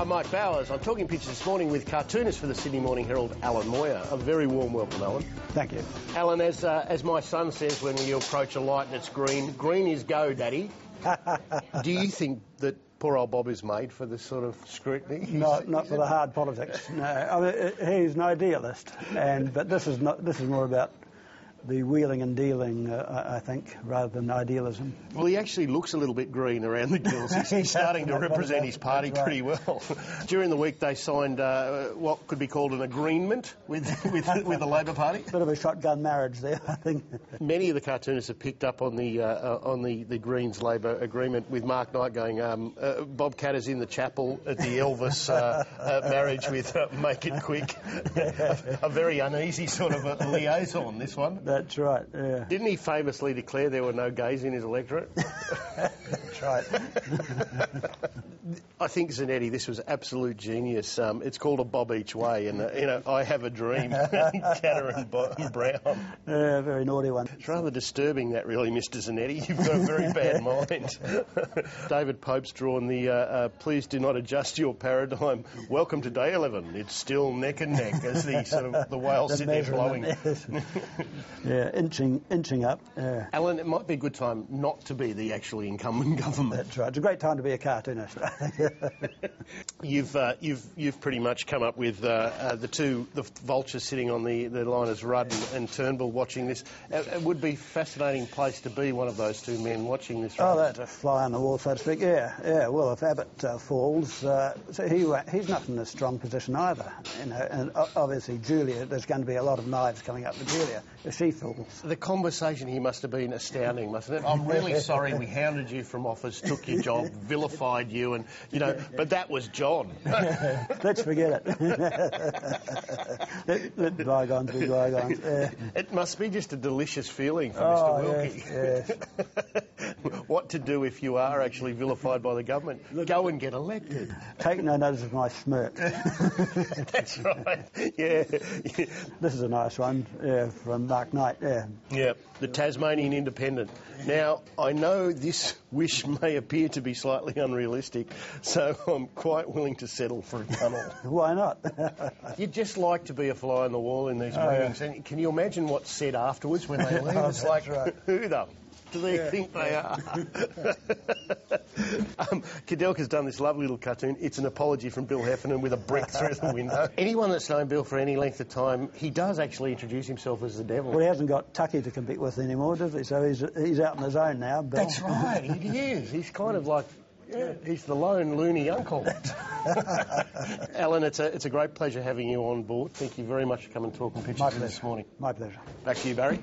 I'm Mike Bowers. I'm talking pictures this morning with cartoonist for the Sydney Morning Herald, Alan Moyer. A very warm welcome, Alan. Thank you. Alan, as my son says when you approach a light and it's green, green is go, Daddy. Do you think that poor old Bob is made for this sort of scrutiny? Not for the hard politics. No, I mean, he's an idealist, but this is more about the wheeling and dealing, I think, rather than idealism. Well, he actually looks a little bit green around the gills. He's starting to represent his party pretty well. During the week, they signed what could be called an agreement with the Labor Party. Bit of a shotgun marriage there, I think. Many of the cartoonists have picked up on the Greens Labor agreement, with Mark Knight going, Bob Katter's in the chapel at the Elvis marriage with Make It Quick. A very uneasy sort of a liaison, this one. That's right, yeah. Didn't he famously declare there were no gays in his electorate? That's right. I think, Zanetti, this was absolute genius. It's called A Bob Each Way, and, I have a dream. Katter and Brown. Yeah, very naughty one. It's rather disturbing, that, really, Mr. Zanetti. You've got a very bad mind. David Pope's drawn the please do not adjust your paradigm. Welcome to day 11. It's still neck and neck as the whales sit there blowing. Yeah, inching up. Yeah. Alan, it might be a good time not to be the actually incumbent government. That's right. It's a great time to be a cartoonist. You've pretty much come up with the vultures sitting on the liners, Rudd and Turnbull, watching this. It would be a fascinating place to be one of those two men watching this. Oh, that's a fly on the wall, so to speak. Yeah. Well, if Abbott falls, so he's not in a strong position either. And obviously Julia, there's going to be a lot of knives coming up to Julia if she falls. The conversation here must have been astounding, mustn't it? I'm really sorry we hounded you from office, took your job, vilified you, and but that was John. Let's forget it. let bygones be bygones. It must be just a delicious feeling for Mr. Wilkie. Yes. What to do if you are actually vilified by the government? Go and get elected. Take no notice of my smirk. That's right. Yeah. This is a nice one from Mark Knight. Yeah, the Tasmanian Independent. Now, I know this wish may appear to be slightly unrealistic, so I'm quite willing to settle for a tunnel. Why not? You'd just like to be a fly on the wall in these meetings. Yeah. And can you imagine what's said afterwards when they leave? It's like, right. Who the do they think they are? Kudelka's done this lovely little cartoon. It's an apology from Bill Heffernan with a brick through the window. Anyone that's known Bill for any length of time, he does actually introduce himself as the devil. Well, he hasn't got Tucky to compete with anymore, does he? So he's out on his own now, Bill. That's right, he is. He's kind of like... Yeah, he's the lone loony uncle. Alan, it's a great pleasure having you on board. Thank you very much for coming and talking pictures this morning. My pleasure. Back to you, Barry.